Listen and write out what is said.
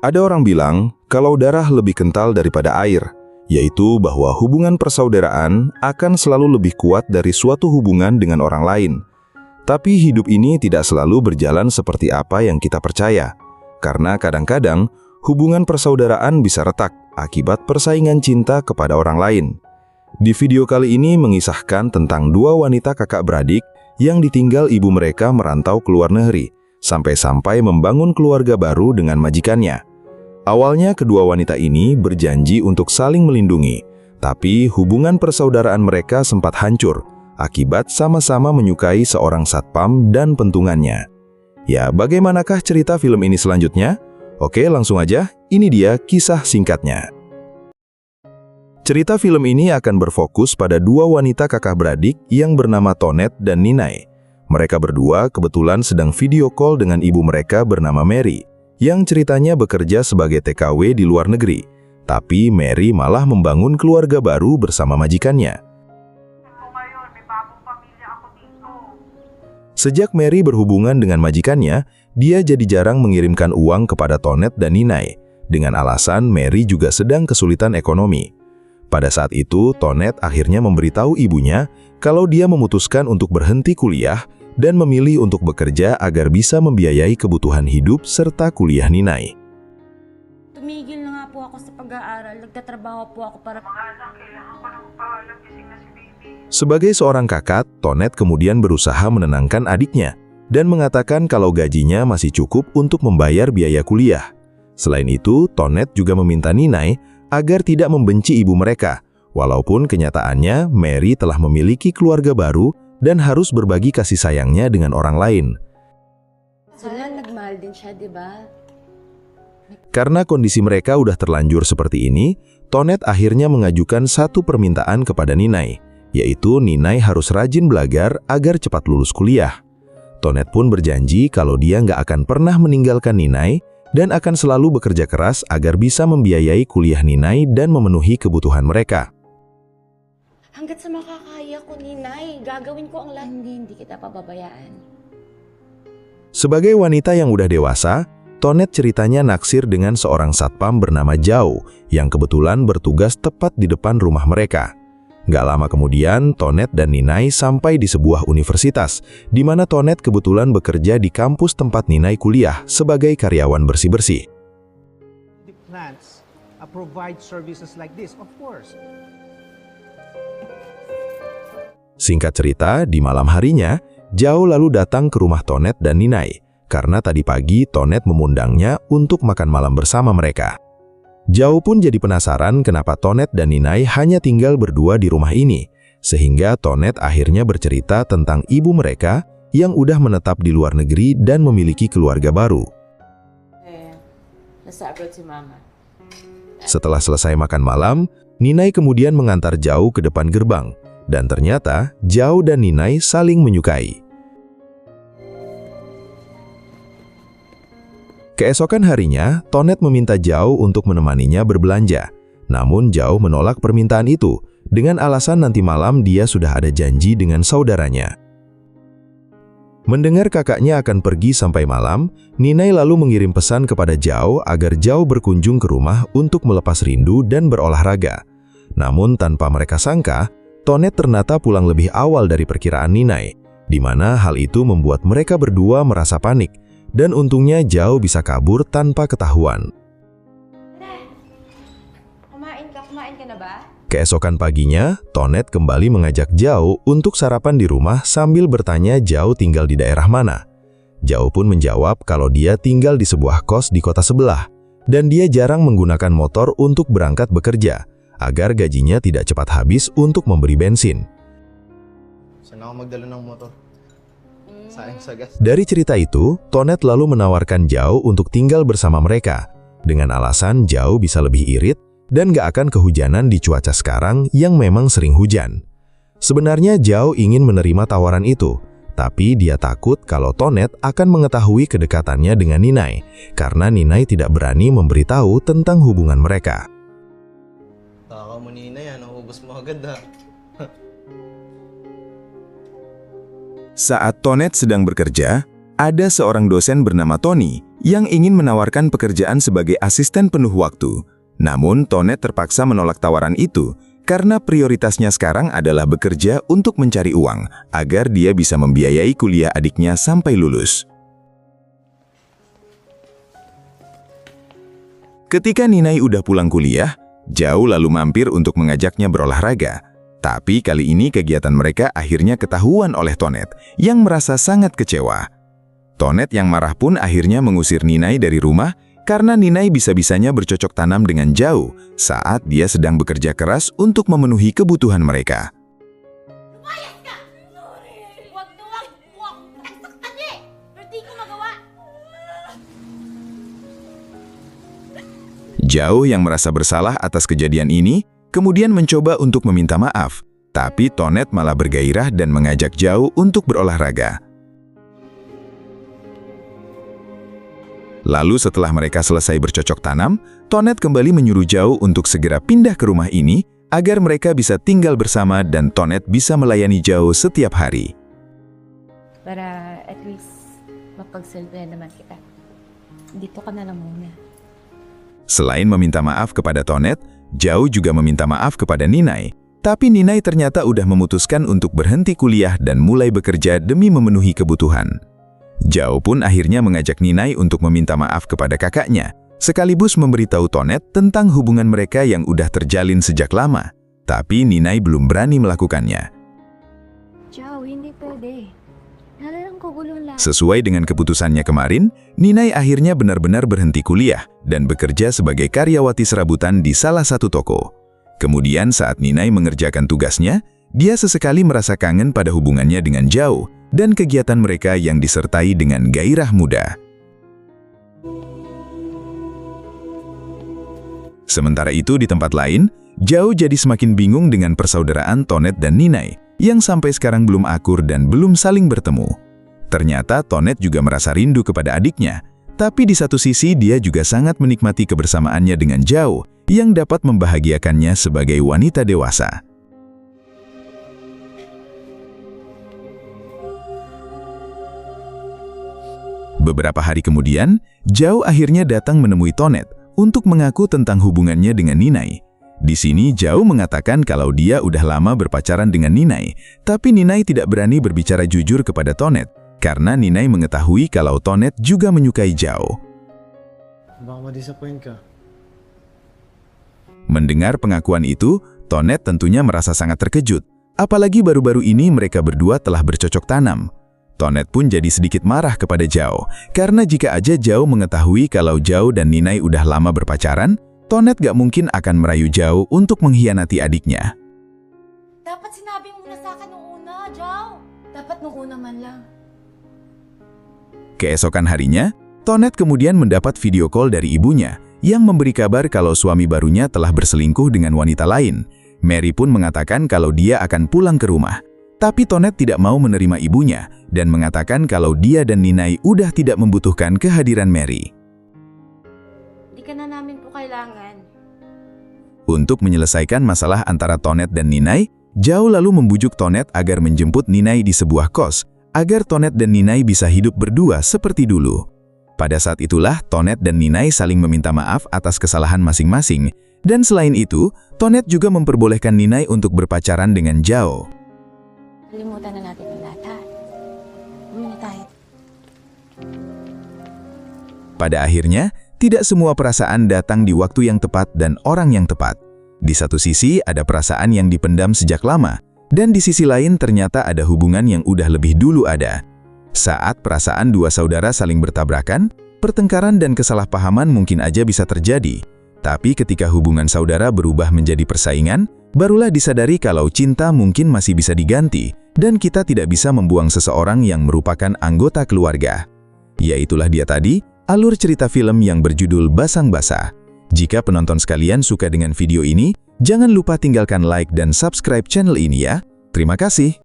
Ada orang bilang kalau darah lebih kental daripada air, yaitu bahwa hubungan persaudaraan akan selalu lebih kuat dari suatu hubungan dengan orang lain. Tapi hidup ini tidak selalu berjalan seperti apa yang kita percaya, karena kadang-kadang hubungan persaudaraan bisa retak akibat persaingan cinta kepada orang lain. Di video kali ini mengisahkan tentang dua wanita kakak beradik yang ditinggal ibu mereka merantau ke luar negeri, sampai-sampai membangun keluarga baru dengan majikannya. Awalnya kedua wanita ini berjanji untuk saling melindungi, tapi hubungan persaudaraan mereka sempat hancur akibat sama-sama menyukai seorang satpam dan pentungannya. Ya, bagaimanakah cerita film ini selanjutnya? Oke, langsung aja, ini dia kisah singkatnya. Cerita film ini akan berfokus pada dua wanita kakak beradik yang bernama Tonet dan Ninai. Mereka berdua kebetulan sedang video call dengan ibu mereka bernama Mary, yang ceritanya bekerja sebagai TKW di luar negeri. Tapi Mary malah membangun keluarga baru bersama majikannya. Sejak Mary berhubungan dengan majikannya, dia jadi jarang mengirimkan uang kepada Tonet dan Ninai, dengan alasan Mary juga sedang kesulitan ekonomi. Pada saat itu, Tonet akhirnya memberitahu ibunya kalau dia memutuskan untuk berhenti kuliah dan memilih untuk bekerja agar bisa membiayai kebutuhan hidup serta kuliah Ninai. Tumigil na nga po ako sa pag-aaral. Nagtatrabaho po ako para mag-anak. Kailangan ko ng paalam gising na si baby. Sebagai seorang kakak, Tonet kemudian berusaha menenangkan adiknya dan mengatakan kalau gajinya masih cukup untuk membayar biaya kuliah. Selain itu, Tonet juga meminta Ninai agar tidak membenci ibu mereka, walaupun kenyataannya Mary telah memiliki keluarga baru dan harus berbagi kasih sayangnya dengan orang lain. Nagmahal din siya, di ba? Karena kondisi mereka udah terlanjur seperti ini, Tonet akhirnya mengajukan satu permintaan kepada Ninai, yaitu Ninai harus rajin belajar agar cepat lulus kuliah. Tonet pun berjanji kalau dia nggak akan pernah meninggalkan Ninai dan akan selalu bekerja keras agar bisa membiayai kuliah Ninai dan memenuhi kebutuhan mereka. Hanggat sa makakaya ko, Ninay, gagawin ko ang lahat. Hindi kita pababayaan. Sebagai wanita yang udah dewasa, Tonet ceritanya naksir dengan seorang satpam bernama Zhao yang kebetulan bertugas tepat di depan rumah mereka. Gak lama kemudian, Tonet dan Ninai sampai di sebuah universitas, di mana Tonet kebetulan bekerja di kampus tempat Ninai kuliah sebagai karyawan bersih-bersih. The plants provide services like this, of course. Singkat cerita, di malam harinya, Zhao lalu datang ke rumah Tonet dan Ninai, karena tadi pagi Tonet mengundangnya untuk makan malam bersama mereka. Zhao pun jadi penasaran kenapa Tonet dan Ninai hanya tinggal berdua di rumah ini, sehingga Tonet akhirnya bercerita tentang ibu mereka yang udah menetap di luar negeri dan memiliki keluarga baru. Nasa abroad si Mama. Setelah selesai makan malam, Ninai kemudian mengantar Zhao ke depan gerbang, dan ternyata Zhao dan Ninai saling menyukai. Keesokan harinya, Tonet meminta Zhao untuk menemaninya berbelanja. Namun Zhao menolak permintaan itu dengan alasan nanti malam dia sudah ada janji dengan saudaranya. Mendengar kakaknya akan pergi sampai malam, Ninai lalu mengirim pesan kepada Zhao agar Zhao berkunjung ke rumah untuk melepas rindu dan berolahraga. Namun tanpa mereka sangka, Tonet ternyata pulang lebih awal dari perkiraan Ninai, di mana hal itu membuat mereka berdua merasa panik, dan untungnya Zhao bisa kabur tanpa ketahuan. Kumain ka na ba? Keesokan paginya, Tonet kembali mengajak Zhao untuk sarapan di rumah sambil bertanya Zhao tinggal di daerah mana. Zhao pun menjawab kalau dia tinggal di sebuah kos di kota sebelah, dan dia jarang menggunakan motor untuk berangkat bekerja, agar gajinya tidak cepat habis untuk memberi bensin. Sana ako magdala ng motor. Sayang sa gas. Dari cerita itu, Tonet lalu menawarkan Zhao untuk tinggal bersama mereka, dengan alasan Zhao bisa lebih irit dan gak akan kehujanan di cuaca sekarang yang memang sering hujan. Sebenarnya Zhao ingin menerima tawaran itu, tapi dia takut kalau Tonet akan mengetahui kedekatannya dengan Ninai, karena Ninai tidak berani memberitahu tentang hubungan mereka. Taka mo Ninay, naubos mo agad ha. Saat Tonet sedang bekerja, ada seorang dosen bernama Tony yang ingin menawarkan pekerjaan sebagai asisten penuh waktu. Namun, Tonet terpaksa menolak tawaran itu karena prioritasnya sekarang adalah bekerja untuk mencari uang agar dia bisa membiayai kuliah adiknya sampai lulus. Ketika Ninai udah pulang kuliah, Zhao lalu mampir untuk mengajaknya berolahraga. Tapi kali ini kegiatan mereka akhirnya ketahuan oleh Tonet yang merasa sangat kecewa. Tonet yang marah pun akhirnya mengusir Ninai dari rumah karena Ninai bisa-bisanya bercocok tanam dengan Zhao saat dia sedang bekerja keras untuk memenuhi kebutuhan mereka. Lumayas ka! Huwag na huwag! Saktan eh! Pero di ko magawa! Zhao yang merasa bersalah atas kejadian ini, kemudian mencoba untuk meminta maaf, tapi Tonet malah bergairah dan mengajak Zhao untuk berolahraga. Lalu setelah mereka selesai bercocok tanam, Tonet kembali menyuruh Zhao untuk segera pindah ke rumah ini agar mereka bisa tinggal bersama dan Tonet bisa melayani Zhao setiap hari. Para at least mapagsilbihan naman kita. Dito ka na lang muna. Selain meminta maaf kepada Tonet, Zhao juga meminta maaf kepada Ninai. Tapi Ninai ternyata udah memutuskan untuk berhenti kuliah dan mulai bekerja demi memenuhi kebutuhan. Zhao pun akhirnya mengajak Ninai untuk meminta maaf kepada kakaknya, sekaligus memberitahu Tonet tentang hubungan mereka yang udah terjalin sejak lama. Tapi Ninai belum berani melakukannya. Zhao, hindi pwede. Nalalang ko gulo lang. Sesuai dengan keputusannya kemarin, Ninai akhirnya benar-benar berhenti kuliah dan bekerja sebagai karyawati serabutan di salah satu toko. Kemudian saat Ninai mengerjakan tugasnya, dia sesekali merasa kangen pada hubungannya dengan Zhao dan kegiatan mereka yang disertai dengan gairah muda. Sementara itu di tempat lain, Zhao jadi semakin bingung dengan persaudaraan Tonet dan Ninai yang sampai sekarang belum akur dan belum saling bertemu. Ternyata Tonet juga merasa rindu kepada adiknya, tapi di satu sisi dia juga sangat menikmati kebersamaannya dengan Zhao yang dapat membahagiakannya sebagai wanita dewasa. Beberapa hari kemudian, Zhao akhirnya datang menemui Tonet untuk mengaku tentang hubungannya dengan Ninai. Di sini Zhao mengatakan kalau dia udah lama berpacaran dengan Ninai, tapi Ninai tidak berani berbicara jujur kepada Tonet karena Ninai mengetahui kalau Tonet juga menyukai Zhao. Baka ma-disappoint ka. Mendengar pengakuan itu, Tonet tentunya merasa sangat terkejut, apalagi baru-baru ini mereka berdua telah bercocok tanam. Tonet pun jadi sedikit marah kepada Zhao, karena jika aja Zhao mengetahui kalau Zhao dan Ninai udah lama berpacaran, Tonet gak mungkin akan merayu Zhao untuk mengkhianati adiknya. Dapat sinabi mo na sa akin nung una, Zhao. Dapat nung una man lang. Keesokan harinya, Tonet kemudian mendapat video call dari ibunya yang memberi kabar kalau suami barunya telah berselingkuh dengan wanita lain. Mary pun mengatakan kalau dia akan pulang ke rumah. Tapi Tonet tidak mau menerima ibunya dan mengatakan kalau dia dan Ninai udah tidak membutuhkan kehadiran Mary. Di ka na namin po kailangan. Untuk menyelesaikan masalah antara Tonet dan Ninai, Zhao lalu membujuk Tonet agar menjemput Ninai di sebuah kos, agar Tonet dan Ninai bisa hidup berdua seperti dulu. Pada saat itulah Tonet dan Ninai saling meminta maaf atas kesalahan masing-masing, dan selain itu, Tonet juga memperbolehkan Ninai untuk berpacaran dengan Zhao. Kalimutan na natin ang lahat, ha? Uwi na tayo. Pada akhirnya, tidak semua perasaan datang di waktu yang tepat dan orang yang tepat. Di satu sisi ada perasaan yang dipendam sejak lama, dan di sisi lain ternyata ada hubungan yang udah lebih dulu ada. Saat perasaan dua saudara saling bertabrakan, pertengkaran dan kesalahpahaman mungkin aja bisa terjadi. Tapi ketika hubungan saudara berubah menjadi persaingan, barulah disadari kalau cinta mungkin masih bisa diganti, dan kita tidak bisa membuang seseorang yang merupakan anggota keluarga. Ya itulah dia tadi, alur cerita film yang berjudul Basang Basah. Jika penonton sekalian suka dengan video ini, jangan lupa tinggalkan like dan subscribe channel ini ya. Terima kasih.